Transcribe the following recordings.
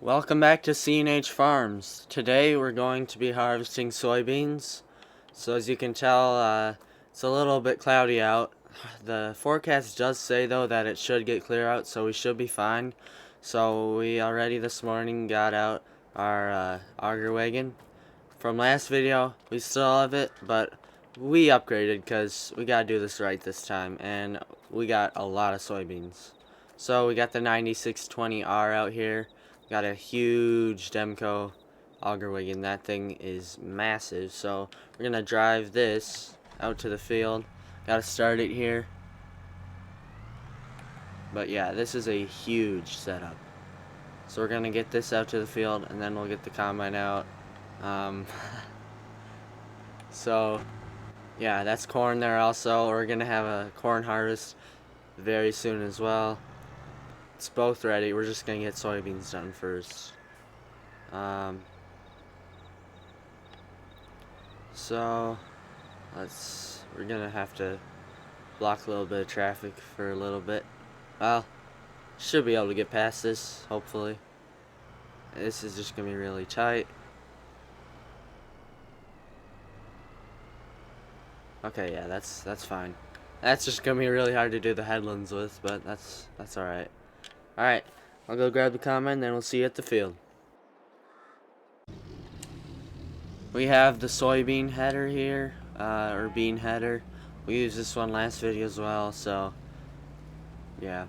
Welcome back to C&H Farms. Today we're going to be harvesting soybeans. So as you can tell, it's a little bit cloudy out. The forecast does say though that it should get clear out, so we should be fine. So we already this morning got out our auger wagon. From last video, we still have it, but we upgraded because we gotta do this right this time, and we got a lot of soybeans. So we got the 9620R out here. Got a huge Demco auger wagon. That thing is massive. So we're gonna drive this out to the field. Gotta start it here. But yeah, this is a huge setup. So we're gonna get this out to the field, and then we'll get the combine out. So yeah, that's corn there also. We're gonna have a corn harvest very soon as well. It's both ready. We're just gonna get soybeans done first. So we're gonna have to block a little bit of traffic for a little bit. Well, should be able to get past this, hopefully. This is just gonna be really tight. Okay, yeah, that's fine. That's just gonna be really hard to do the headlands with, but that's alright. Alright, I'll go grab the combine, then we'll see you at the field. We have the soybean header here, or bean header. We used this one last video as well, so yeah.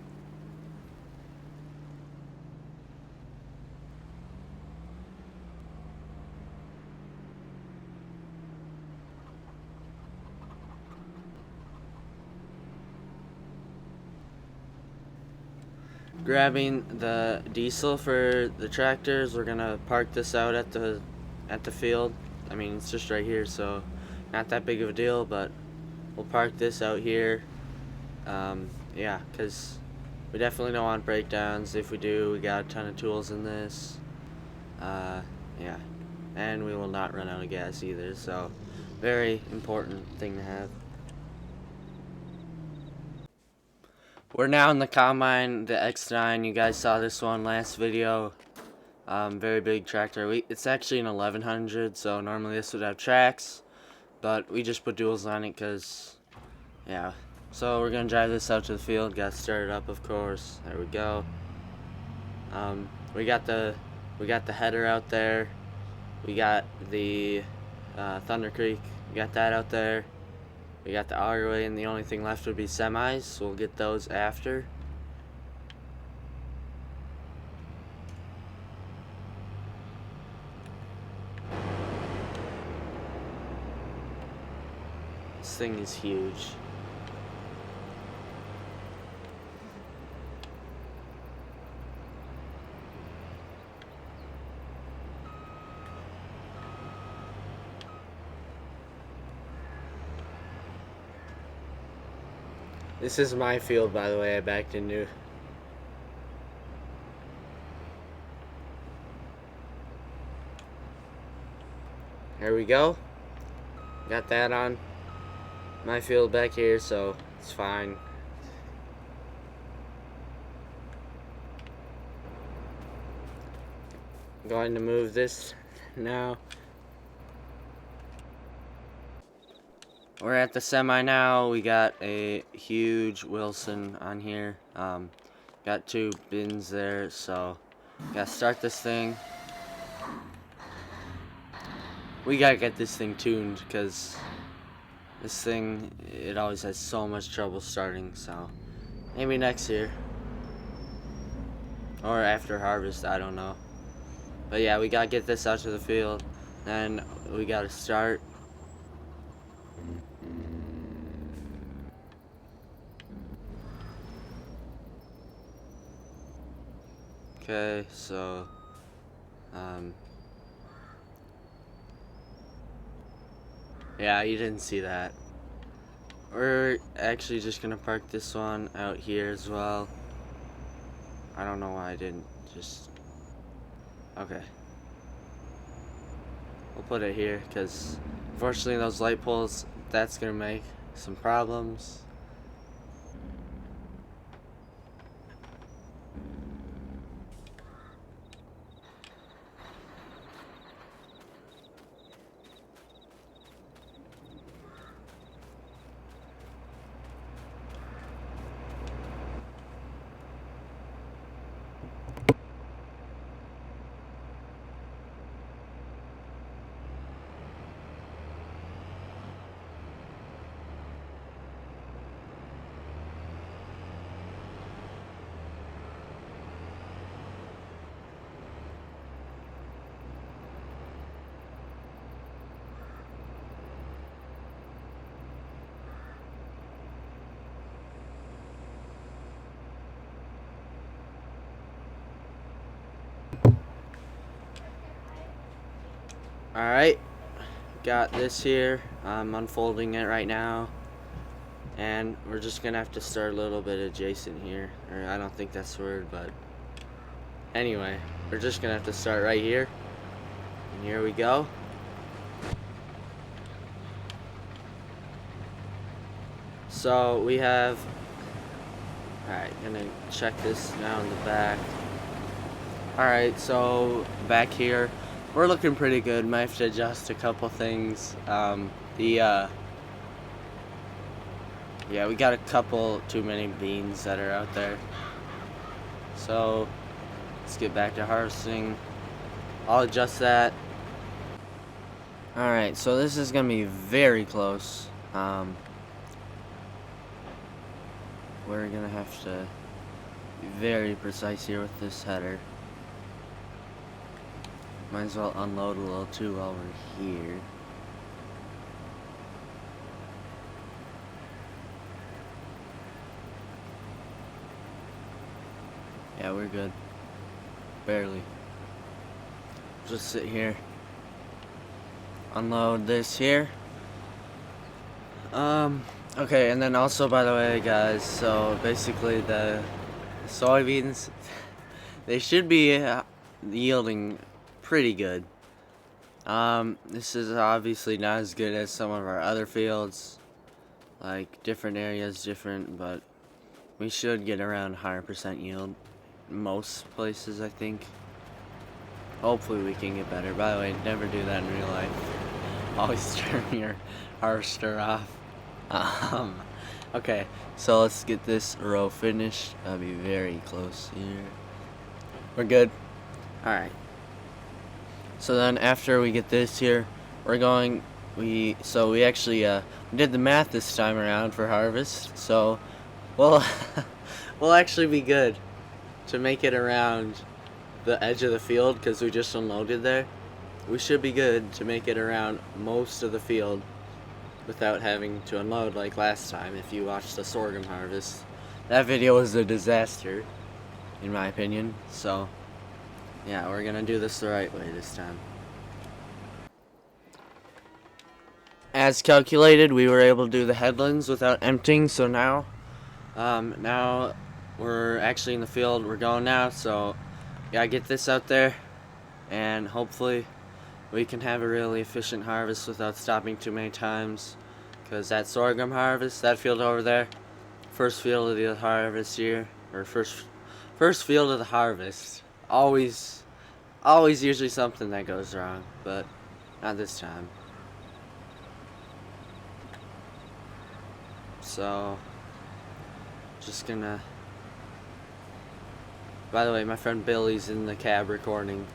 Grabbing the diesel for the tractors. We're gonna park this out at the field. I mean, it's just right here, so not that big of a deal, but we'll park this out here. Yeah, because we definitely don't want breakdowns. If we do, we got a ton of tools in this. Yeah, and we will not run out of gas either, so very important thing to have. We're now in the combine, the X9. You guys saw this one last video. Very big tractor. It's actually an 1100, so normally this would have tracks, but we just put duals on it because, yeah. So we're gonna drive this out to the field. Got started up, of course. There we go. We got the header out there. We got the Thunder Creek. We got that out there. We got the auger wagon, and the only thing left would be semis, so we'll get those after. This thing is huge. This is my field, by the way, I backed into. There we go. Got that on my field back here, so it's fine. I'm going to move this now. We're at the semi now. We got a huge Wilson on here. Got two bins there, so gotta start this thing. We gotta get this thing tuned because this thing, it always has so much trouble starting, so maybe next year or after harvest, I don't know. But yeah, we gotta get this out to the field, then we gotta start. Okay, so yeah, you didn't see that. We're actually just gonna park this one out here as well. I don't know why I didn't just... Okay. We'll put it here because unfortunately those light poles, that's gonna make some problems. Alright, got this here. I'm unfolding it right now. And we're just gonna have to start a little bit adjacent here. Or I don't think that's the word, but anyway, we're just gonna have to start right here. And here we go. So we have, alright, gonna check this now in the back. Alright, so back here, we're looking pretty good. Might have to adjust a couple things. Yeah, we got a couple too many beans that are out there. So let's get back to harvesting. I'll adjust that. Alright, so this is gonna be very close. We're gonna have to be very precise here with this header. Might as well unload a little too while we're here. Yeah, we're good. Barely. Just sit here. Unload this here. Okay, and then also, by the way, guys, so basically the soybeans, they should be yielding pretty good. This is obviously not as good as some of our other fields, like different areas different, but we should get around 100% yield most places, I think. Hopefully we can get better. By the way, never do that in real life. Always turn your harvester off. Okay, so let's get this row finished. I'll be very close here. We're good. Alright. So then after we get this here, we're going, we actually did the math this time around for harvest. So we'll actually be good to make it around the edge of the field because we just unloaded there. We should be good to make it around most of the field without having to unload like last time. If you watched the sorghum harvest, that video was a disaster in my opinion. So yeah, we're gonna do this the right way this time. As calculated, we were able to do the headlands without emptying, so now we're actually in the field. We're going now, so gotta get this out there and hopefully we can have a really efficient harvest without stopping too many times, because that sorghum harvest, that field over there, first field of the harvest year, or first field of the harvest, always usually something that goes wrong, but not this time. So just gonna, by the way, my friend Billy's in the cab recording.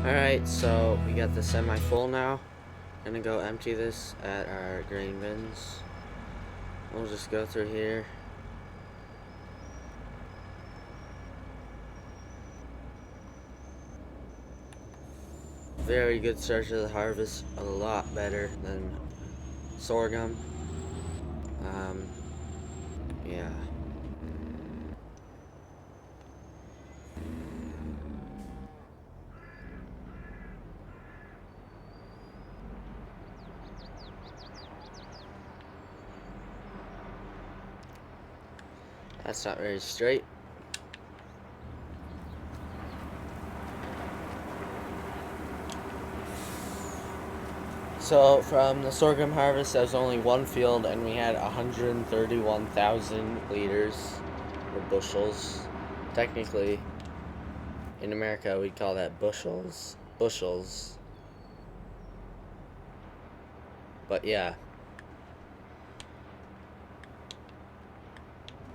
Alright, so we got the semi full now. Gonna go empty this at our grain bins. We'll just go through here. Very good start to the harvest, a lot better than sorghum. Yeah. That's not very straight. So from the sorghum harvest, there was only one field, and we had 131,000 liters or bushels. Technically, in America, we'd call that bushels. But yeah.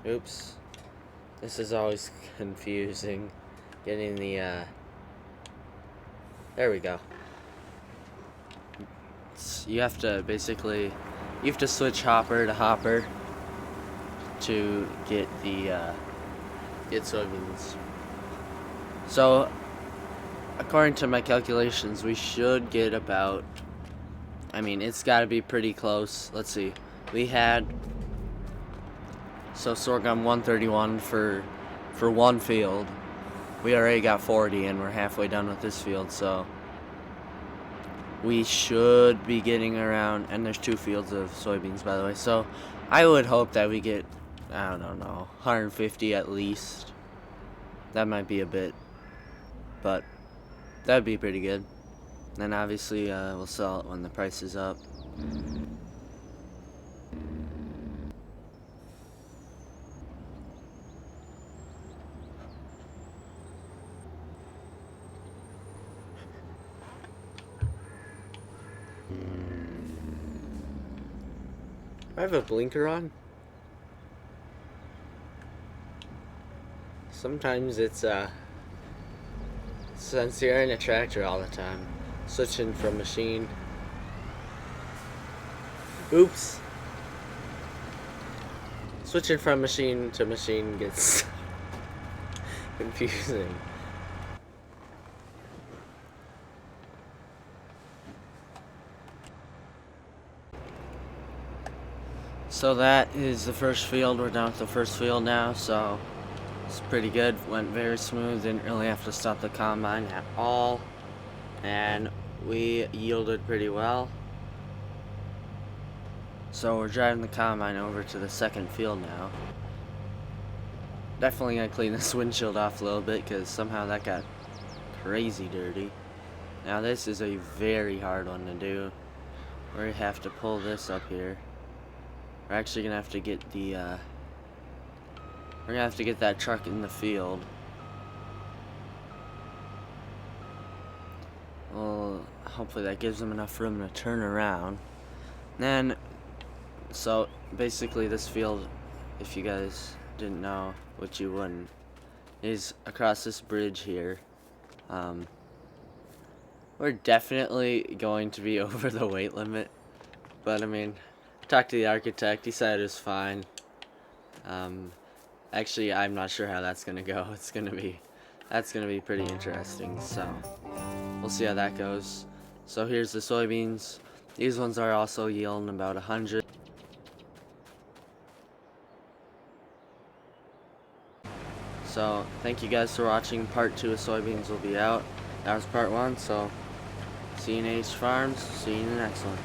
Oops. This is always confusing. Getting the, there we go. You have to switch hopper to hopper to get get soybeans. So, according to my calculations, we should get about, I mean, it's got to be pretty close. Let's see. We had, so sorghum 131 for one field. We already got 40, and we're halfway done with this field, so we should be getting around, and there's 2 fields of soybeans, by the way, so I would hope that we get, I don't know, 150 at least. That might be a bit, but that'd be pretty good. Then obviously we'll sell it when the price is up. I have a blinker on. Sometimes it's since you're in a tractor all the time, switching from machine. Oops. Switching from machine to machine gets confusing. So that is the first field. We're done with the first field now, so it's pretty good. Went very smooth, didn't really have to stop the combine at all, and we yielded pretty well. So we're driving the combine over to the second field now. Definitely gonna clean this windshield off a little bit because somehow that got crazy dirty. Now this is a very hard one to do. We have to pull this up here. We're actually gonna have to get the we're gonna have to get that truck in the field. Well, hopefully that gives them enough room to turn around. Then, so basically this field, if you guys didn't know, which you wouldn't, is across this bridge here. We're definitely going to be over the weight limit, but I mean, talked to the architect, he said it was fine. Actually, I'm not sure how that's gonna go. That's gonna be pretty interesting, so we'll see how that goes. So here's the soybeans. These ones are also yielding about 100. So thank you guys for watching. Part 2 of soybeans will be out. That was part 1, so see you in H Farms. See you in the next one.